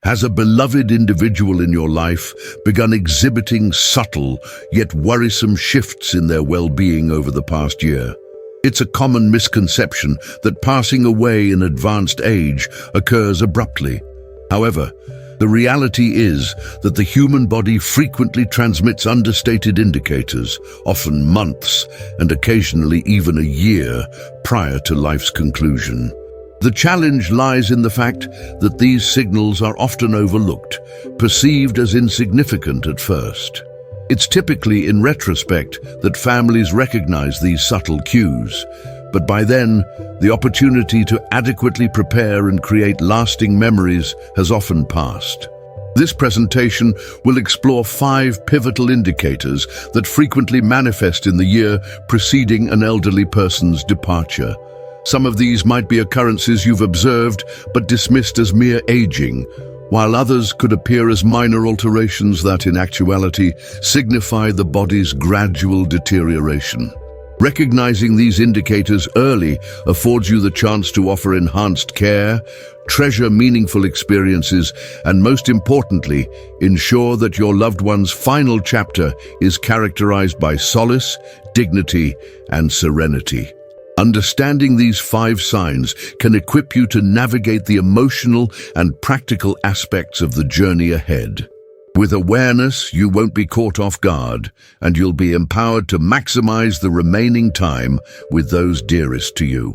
Has a beloved individual in your life begun exhibiting subtle yet worrisome shifts in their well-being over the past year? It's a common misconception that passing away in advanced age occurs abruptly. However, the reality is that the human body frequently transmits understated indicators, often months and occasionally even a year prior to life's conclusion. The challenge lies in the fact that these signals are often overlooked, perceived as insignificant at first. It's typically in retrospect that families recognize these subtle cues, but by then, the opportunity to adequately prepare and create lasting memories has often passed. This presentation will explore 5 pivotal indicators that frequently manifest in the year preceding an elderly person's departure. Some of these might be occurrences you've observed but dismissed as mere aging, while others could appear as minor alterations that, in actuality, signify the body's gradual deterioration. Recognizing these indicators early affords you the chance to offer enhanced care, treasure meaningful experiences, and most importantly, ensure that your loved one's final chapter is characterized by solace, dignity, and serenity. Understanding these 5 signs can equip you to navigate the emotional and practical aspects of the journey ahead. With awareness, you won't be caught off guard, and you'll be empowered to maximize the remaining time with those dearest to you.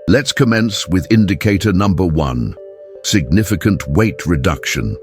Let's commence with indicator number 1, significant weight reduction.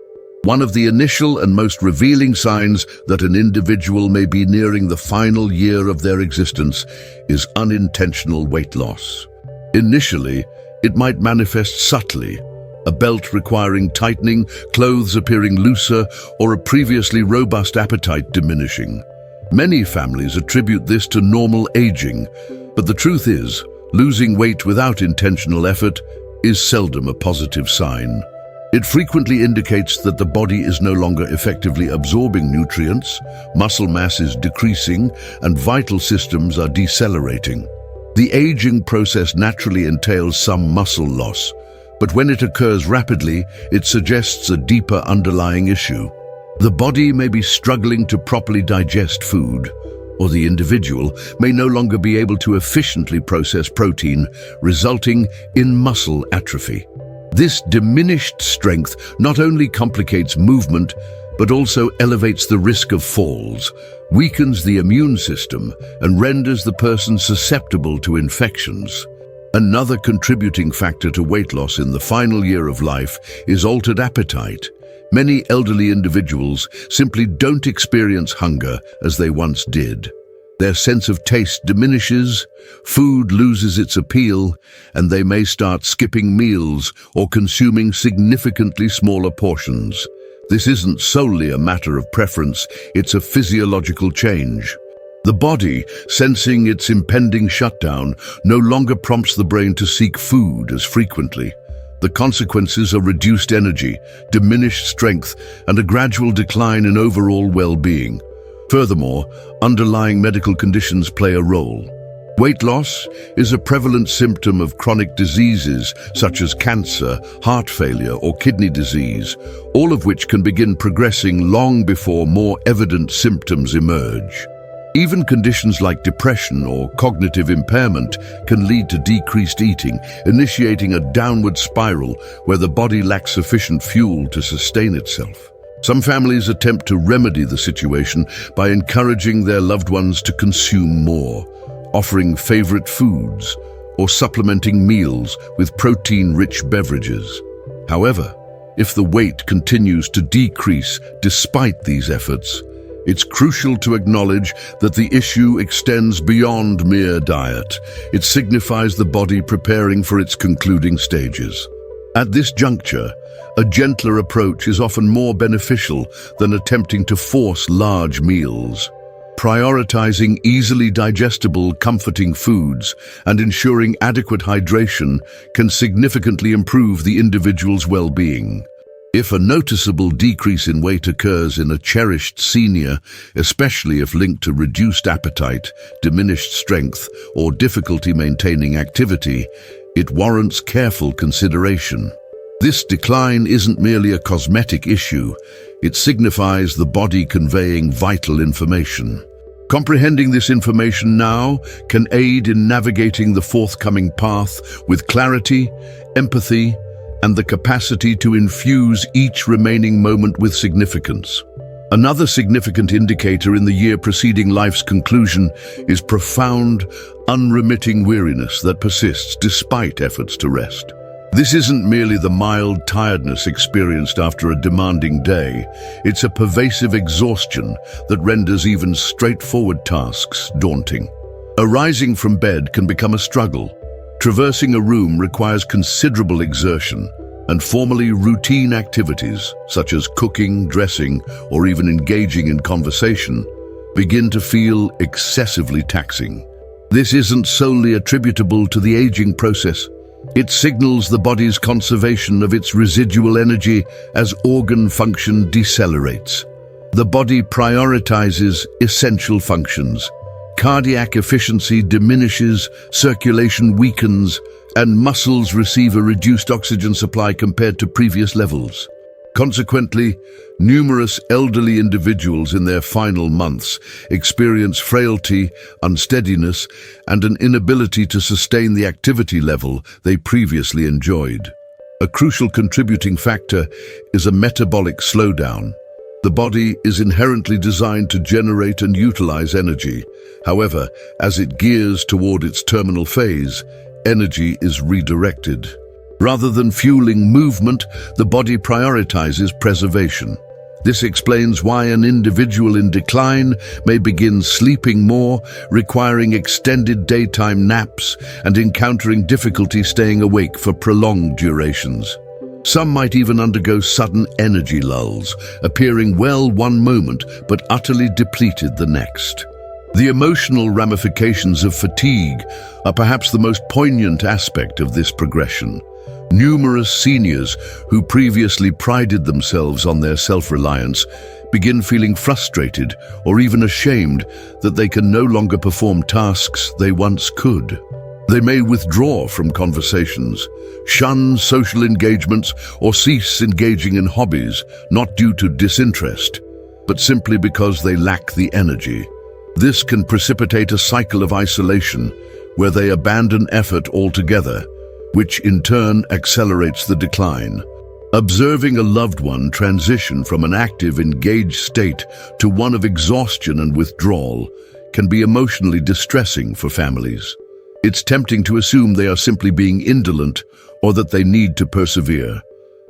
One of the initial and most revealing signs that an individual may be nearing the final year of their existence is unintentional weight loss. Initially, it might manifest subtly, a belt requiring tightening, clothes appearing looser, or a previously robust appetite diminishing. Many families attribute this to normal aging, but the truth is, losing weight without intentional effort is seldom a positive sign. It frequently indicates that the body is no longer effectively absorbing nutrients, muscle mass is decreasing, and vital systems are decelerating. The aging process naturally entails some muscle loss, but when it occurs rapidly, it suggests a deeper underlying issue. The body may be struggling to properly digest food, or the individual may no longer be able to efficiently process protein, resulting in muscle atrophy. This diminished strength not only complicates movement, but also elevates the risk of falls, weakens the immune system, and renders the person susceptible to infections. Another contributing factor to weight loss in the final year of life is altered appetite. Many elderly individuals simply don't experience hunger as they once did. Their sense of taste diminishes, food loses its appeal, and they may start skipping meals or consuming significantly smaller portions. This isn't solely a matter of preference, it's a physiological change. The body, sensing its impending shutdown, no longer prompts the brain to seek food as frequently. The consequences are reduced energy, diminished strength, and a gradual decline in overall well-being. Furthermore, underlying medical conditions play a role. Weight loss is a prevalent symptom of chronic diseases such as cancer, heart failure, or kidney disease, all of which can begin progressing long before more evident symptoms emerge. Even conditions like depression or cognitive impairment can lead to decreased eating, initiating a downward spiral where the body lacks sufficient fuel to sustain itself. Some families attempt to remedy the situation by encouraging their loved ones to consume more, offering favorite foods, or supplementing meals with protein-rich beverages. However, if the weight continues to decrease despite these efforts, it's crucial to acknowledge that the issue extends beyond mere diet. It signifies the body preparing for its concluding stages. At this juncture, a gentler approach is often more beneficial than attempting to force large meals. Prioritizing easily digestible, comforting foods and ensuring adequate hydration can significantly improve the individual's well-being. If a noticeable decrease in weight occurs in a cherished senior, especially if linked to reduced appetite, diminished strength, or difficulty maintaining activity, it warrants careful consideration. This decline isn't merely a cosmetic issue, it signifies the body conveying vital information. Comprehending this information now can aid in navigating the forthcoming path with clarity, empathy, and the capacity to infuse each remaining moment with significance. Another significant indicator in the year preceding life's conclusion is profound, unremitting weariness that persists despite efforts to rest. This isn't merely the mild tiredness experienced after a demanding day, it's a pervasive exhaustion that renders even straightforward tasks daunting. Arising from bed can become a struggle. Traversing a room requires considerable exertion, and formally routine activities, such as cooking, dressing, or even engaging in conversation, begin to feel excessively taxing. This isn't solely attributable to the aging process. It signals the body's conservation of its residual energy as organ function decelerates. The body prioritizes essential functions. Cardiac efficiency diminishes, circulation weakens, and muscles receive a reduced oxygen supply compared to previous levels. Consequently, numerous elderly individuals in their final months experience frailty, unsteadiness, and an inability to sustain the activity level they previously enjoyed. A crucial contributing factor is a metabolic slowdown. The body is inherently designed to generate and utilize energy. However, as it gears toward its terminal phase, energy is redirected. Rather than fueling movement, the body prioritizes preservation. This explains why an individual in decline may begin sleeping more, requiring extended daytime naps, and encountering difficulty staying awake for prolonged durations. Some might even undergo sudden energy lulls, appearing well one moment but utterly depleted the next. The emotional ramifications of fatigue are perhaps the most poignant aspect of this progression. Numerous seniors who previously prided themselves on their self-reliance begin feeling frustrated or even ashamed that they can no longer perform tasks they once could. They may withdraw from conversations, shun social engagements, or cease engaging in hobbies, not due to disinterest, but simply because they lack the energy. This can precipitate a cycle of isolation where they abandon effort altogether, which in turn accelerates the decline. Observing a loved one transition from an active, engaged state to one of exhaustion and withdrawal can be emotionally distressing for families. It's tempting to assume they are simply being indolent or that they need to persevere.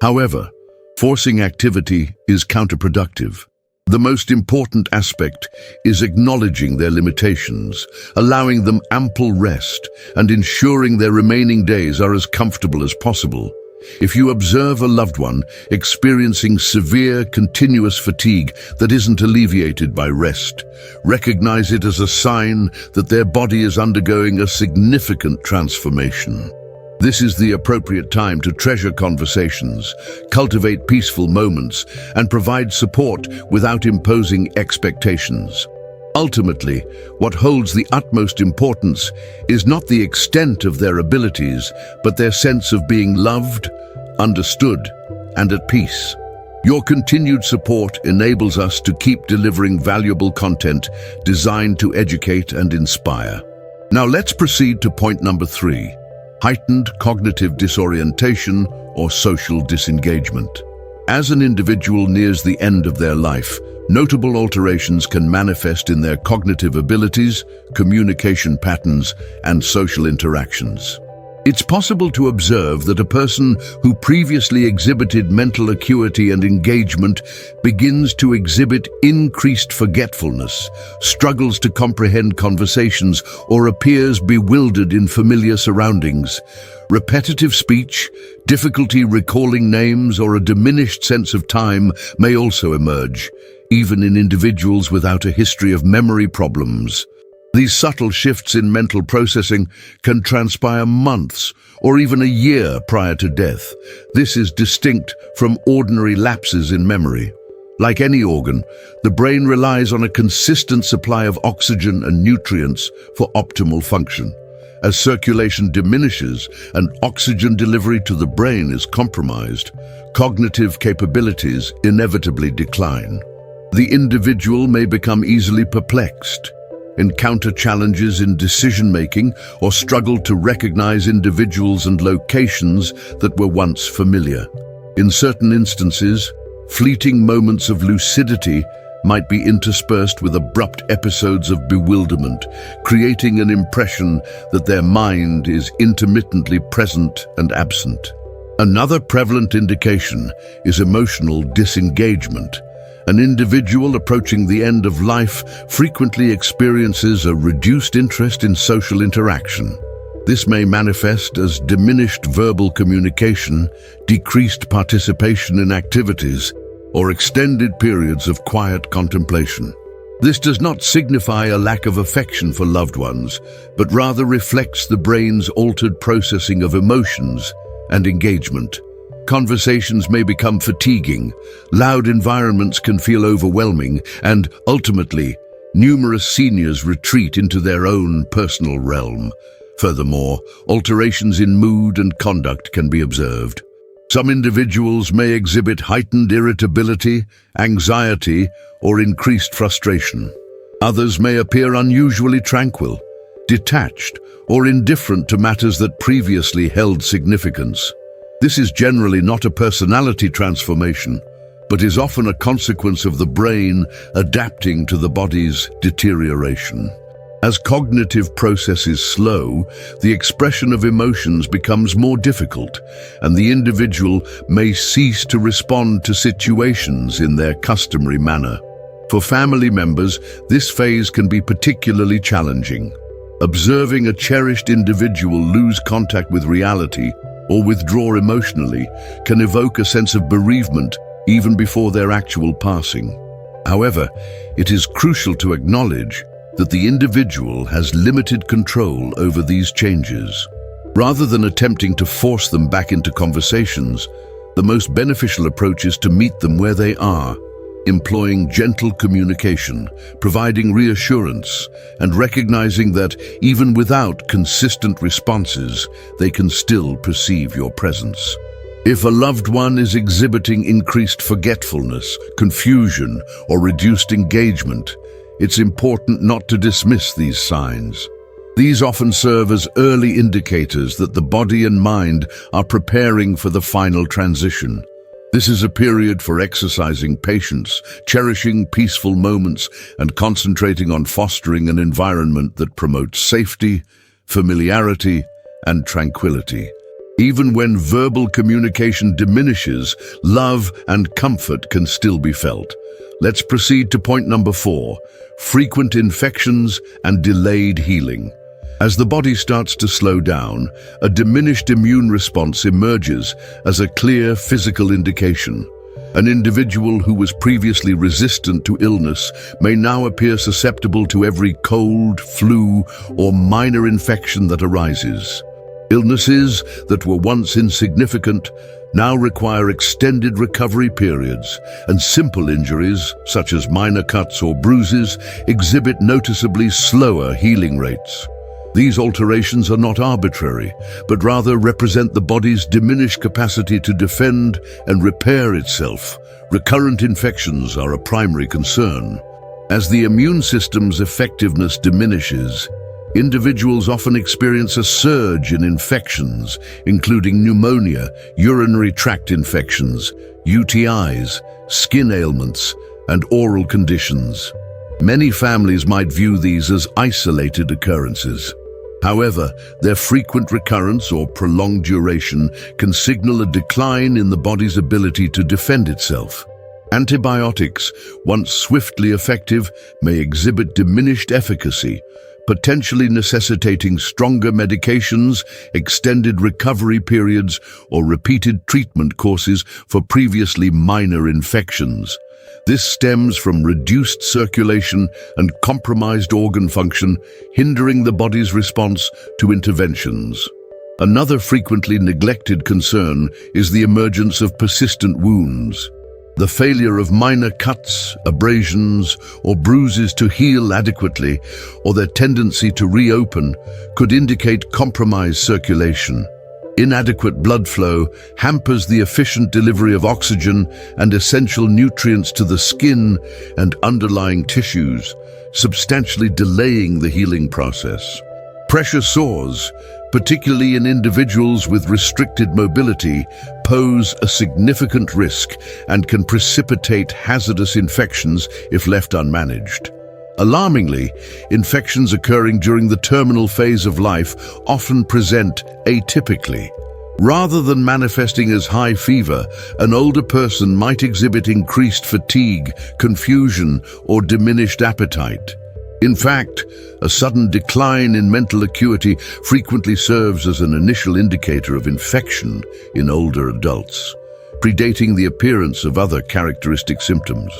However, forcing activity is counterproductive. The most important aspect is acknowledging their limitations, allowing them ample rest, and ensuring their remaining days are as comfortable as possible. If you observe a loved one experiencing severe, continuous fatigue that isn't alleviated by rest, recognize it as a sign that their body is undergoing a significant transformation. This is the appropriate time to treasure conversations, cultivate peaceful moments, and provide support without imposing expectations. Ultimately, what holds the utmost importance is not the extent of their abilities, but their sense of being loved, understood, and at peace. Your continued support enables us to keep delivering valuable content designed to educate and inspire. Now let's proceed to point number 3. Heightened cognitive disorientation or social disengagement. As an individual nears the end of their life, notable alterations can manifest in their cognitive abilities, communication patterns, and social interactions. It's possible to observe that a person who previously exhibited mental acuity and engagement begins to exhibit increased forgetfulness, struggles to comprehend conversations, or appears bewildered in familiar surroundings. Repetitive speech, difficulty recalling names, or a diminished sense of time may also emerge, even in individuals without a history of memory problems. These subtle shifts in mental processing can transpire months or even a year prior to death. This is distinct from ordinary lapses in memory. Like any organ, the brain relies on a consistent supply of oxygen and nutrients for optimal function. As circulation diminishes and oxygen delivery to the brain is compromised, cognitive capabilities inevitably decline. The individual may become easily perplexed, encounter challenges in decision-making, or struggle to recognize individuals and locations that were once familiar. In certain instances, fleeting moments of lucidity might be interspersed with abrupt episodes of bewilderment, creating an impression that their mind is intermittently present and absent. Another prevalent indication is emotional disengagement. An individual approaching the end of life frequently experiences a reduced interest in social interaction. This may manifest as diminished verbal communication, decreased participation in activities, or extended periods of quiet contemplation. This does not signify a lack of affection for loved ones, but rather reflects the brain's altered processing of emotions and engagement. Conversations may become fatiguing, loud environments can feel overwhelming, and ultimately, numerous seniors retreat into their own personal realm. Furthermore, alterations in mood and conduct can be observed. Some individuals may exhibit heightened irritability, anxiety, or increased frustration. Others may appear unusually tranquil, detached, or indifferent to matters that previously held significance. This is generally not a personality transformation, but is often a consequence of the brain adapting to the body's deterioration. As cognitive processes slow, the expression of emotions becomes more difficult, and the individual may cease to respond to situations in their customary manner. For family members, this phase can be particularly challenging. Observing a cherished individual lose contact with reality or withdraw emotionally can evoke a sense of bereavement even before their actual passing. However, it is crucial to acknowledge that the individual has limited control over these changes. Rather than attempting to force them back into conversations, the most beneficial approach is to meet them where they are, employing gentle communication, providing reassurance, and recognizing that even without consistent responses, they can still perceive your presence. If a loved one is exhibiting increased forgetfulness, confusion, or reduced engagement, it's important not to dismiss these signs. These often serve as early indicators that the body and mind are preparing for the final transition. This is a period for exercising patience, cherishing peaceful moments, and concentrating on fostering an environment that promotes safety, familiarity, and tranquility. Even when verbal communication diminishes, love and comfort can still be felt. Let's proceed to point number 4, frequent infections and delayed healing. As the body starts to slow down, a diminished immune response emerges as a clear physical indication. An individual who was previously resistant to illness may now appear susceptible to every cold, flu, or minor infection that arises. Illnesses that were once insignificant now require extended recovery periods, and simple injuries, such as minor cuts or bruises, exhibit noticeably slower healing rates. These alterations are not arbitrary, but rather represent the body's diminished capacity to defend and repair itself. Recurrent infections are a primary concern. As the immune system's effectiveness diminishes, individuals often experience a surge in infections, including pneumonia, urinary tract infections, UTIs, skin ailments, and oral conditions. Many families might view these as isolated occurrences. However, their frequent recurrence or prolonged duration can signal a decline in the body's ability to defend itself. Antibiotics, once swiftly effective, may exhibit diminished efficacy, potentially necessitating stronger medications, extended recovery periods, or repeated treatment courses for previously minor infections. This stems from reduced circulation and compromised organ function, hindering the body's response to interventions. Another frequently neglected concern is the emergence of persistent wounds. The failure of minor cuts, abrasions, or bruises to heal adequately, or their tendency to reopen, could indicate compromised circulation. Inadequate blood flow hampers the efficient delivery of oxygen and essential nutrients to the skin and underlying tissues, substantially delaying the healing process. Pressure sores, particularly in individuals with restricted mobility, pose a significant risk and can precipitate hazardous infections if left unmanaged. Alarmingly, infections occurring during the terminal phase of life often present atypically. Rather than manifesting as high fever, an older person might exhibit increased fatigue, confusion, or diminished appetite. In fact, a sudden decline in mental acuity frequently serves as an initial indicator of infection in older adults, predating the appearance of other characteristic symptoms.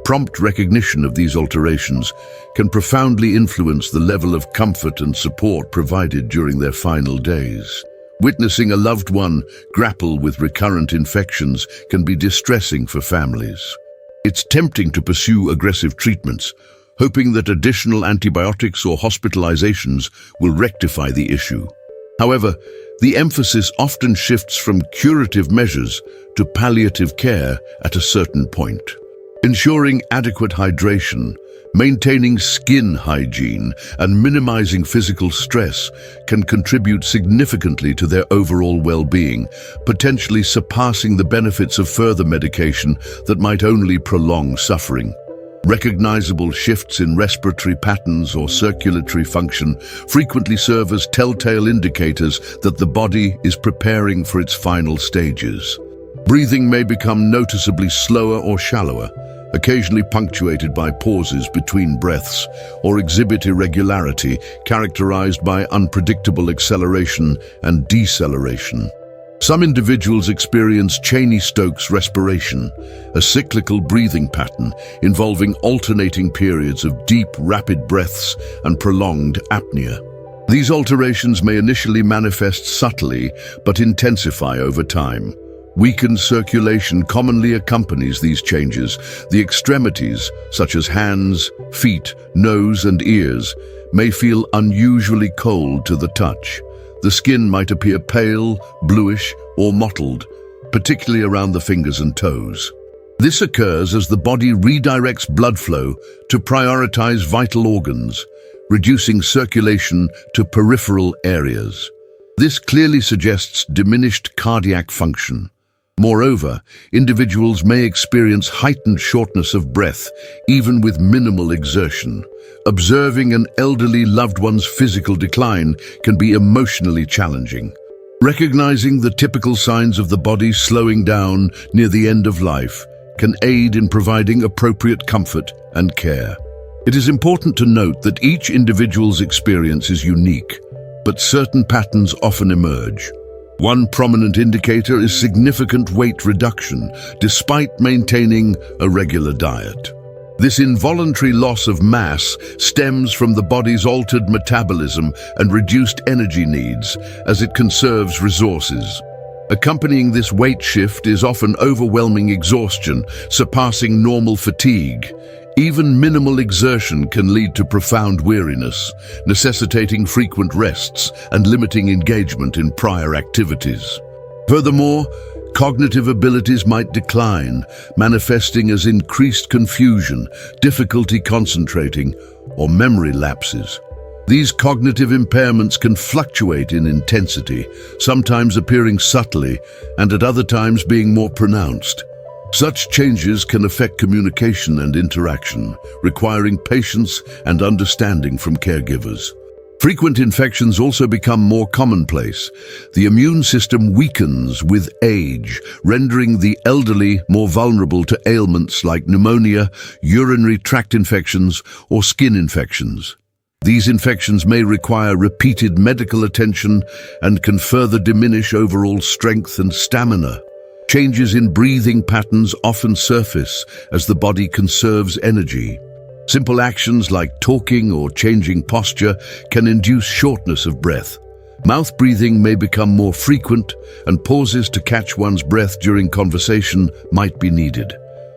Prompt recognition of these alterations can profoundly influence the level of comfort and support provided during their final days. Witnessing a loved one grapple with recurrent infections can be distressing for families. It's tempting to pursue aggressive treatments, hoping that additional antibiotics or hospitalizations will rectify the issue. However, the emphasis often shifts from curative measures to palliative care at a certain point. Ensuring adequate hydration, maintaining skin hygiene, and minimizing physical stress can contribute significantly to their overall well-being, potentially surpassing the benefits of further medication that might only prolong suffering. Recognizable shifts in respiratory patterns or circulatory function frequently serve as telltale indicators that the body is preparing for its final stages. Breathing may become noticeably slower or shallower, occasionally punctuated by pauses between breaths, or exhibit irregularity characterized by unpredictable acceleration and deceleration. Some individuals experience Cheney-Stokes respiration, a cyclical breathing pattern involving alternating periods of deep, rapid breaths and prolonged apnea. These alterations may initially manifest subtly but intensify over time. Weakened circulation commonly accompanies these changes. The extremities, such as hands, feet, nose, and ears, may feel unusually cold to the touch. The skin might appear pale, bluish, or mottled, particularly around the fingers and toes. This occurs as the body redirects blood flow to prioritize vital organs, reducing circulation to peripheral areas. This clearly suggests diminished cardiac function. Moreover, individuals may experience heightened shortness of breath, even with minimal exertion. Observing an elderly loved one's physical decline can be emotionally challenging. Recognizing the typical signs of the body slowing down near the end of life can aid in providing appropriate comfort and care. It is important to note that each individual's experience is unique, but certain patterns often emerge. One prominent indicator is significant weight reduction, despite maintaining a regular diet. This involuntary loss of mass stems from the body's altered metabolism and reduced energy needs, as it conserves resources. Accompanying this weight shift is often overwhelming exhaustion, surpassing normal fatigue. Even minimal exertion can lead to profound weariness, necessitating frequent rests and limiting engagement in prior activities. Furthermore, cognitive abilities might decline, manifesting as increased confusion, difficulty concentrating, or memory lapses. These cognitive impairments can fluctuate in intensity, sometimes appearing subtly and at other times being more pronounced. Such changes can affect communication and interaction, requiring patience and understanding from caregivers. Frequent infections also become more commonplace. The immune system weakens with age, rendering the elderly more vulnerable to ailments like pneumonia, urinary tract infections, or skin infections. These infections may require repeated medical attention and can further diminish overall strength and stamina. Changes in breathing patterns often surface as the body conserves energy. Simple actions like talking or changing posture can induce shortness of breath. Mouth breathing may become more frequent, and pauses to catch one's breath during conversation might be needed.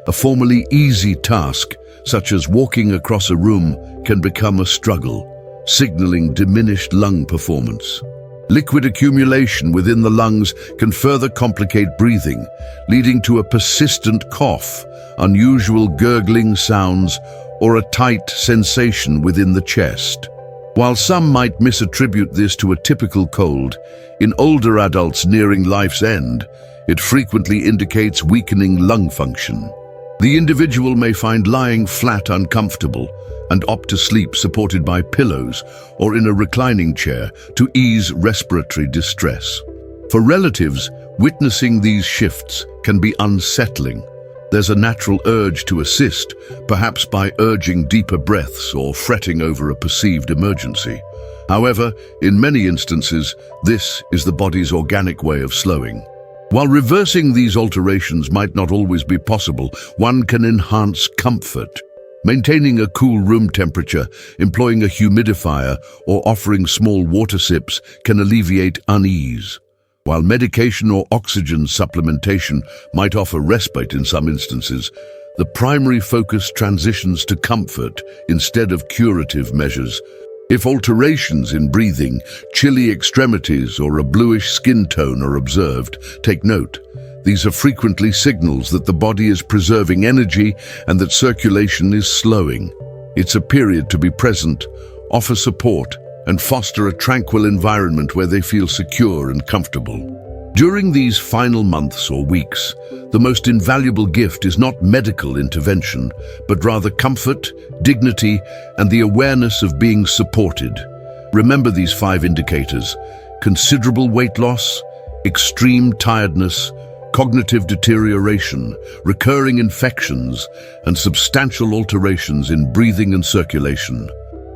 A formerly easy task, such as walking across a room, can become a struggle, signaling diminished lung performance. Liquid accumulation within the lungs can further complicate breathing, leading to a persistent cough, unusual gurgling sounds, or a tight sensation within the chest. While some might misattribute this to a typical cold, in older adults nearing life's end, it frequently indicates weakening lung function. The individual may find lying flat uncomfortable and opt to sleep supported by pillows or in a reclining chair to ease respiratory distress. For relatives, witnessing these shifts can be unsettling. There's a natural urge to assist, perhaps by urging deeper breaths or fretting over a perceived emergency. However, in many instances, this is the body's organic way of slowing. While reversing these alterations might not always be possible, one can enhance comfort. Maintaining a cool room temperature, employing a humidifier, or offering small water sips can alleviate unease. While medication or oxygen supplementation might offer respite in some instances, the primary focus transitions to comfort instead of curative measures. If alterations in breathing, chilly extremities, or a bluish skin tone are observed, take note. These are frequently signals that the body is preserving energy and that circulation is slowing. It's a period to be present, offer support, and foster a tranquil environment where they feel secure and comfortable. During these final months or weeks, the most invaluable gift is not medical intervention, but rather comfort, dignity, and the awareness of being supported. Remember these 5 indicators: considerable weight loss, extreme tiredness, cognitive deterioration, recurring infections, and substantial alterations in breathing and circulation.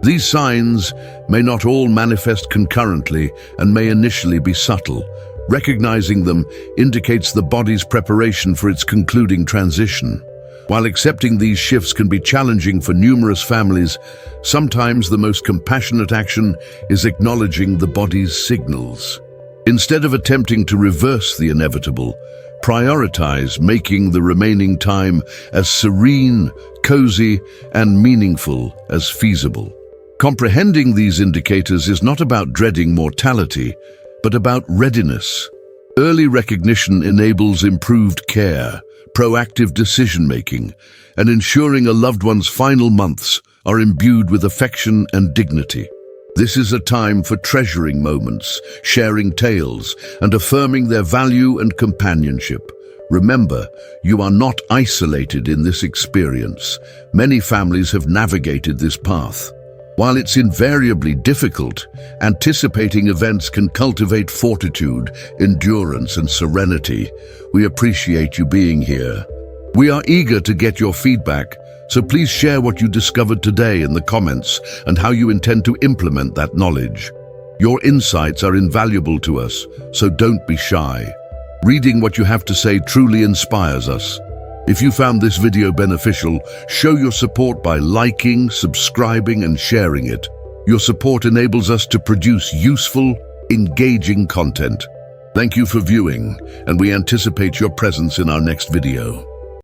These signs may not all manifest concurrently and may initially be subtle. Recognizing them indicates the body's preparation for its concluding transition. While accepting these shifts can be challenging for numerous families, sometimes the most compassionate action is acknowledging the body's signals. Instead of attempting to reverse the inevitable, prioritize making the remaining time as serene, cozy, and meaningful as feasible. Comprehending these indicators is not about dreading mortality, but about readiness. Early recognition enables improved care, proactive decision-making, and ensuring a loved one's final months are imbued with affection and dignity. This is a time for treasuring moments, sharing tales, and affirming their value and companionship. Remember, you are not isolated in this experience. Many families have navigated this path. While it's invariably difficult, anticipating events can cultivate fortitude, endurance, and serenity. We appreciate you being here. We are eager to get your feedback, so please share what you discovered today in the comments and how you intend to implement that knowledge. Your insights are invaluable to us, so don't be shy. Reading what you have to say truly inspires us. If you found this video beneficial, show your support by liking, subscribing, and sharing it. Your support enables us to produce useful, engaging content. Thank you for viewing, and we anticipate your presence in our next video.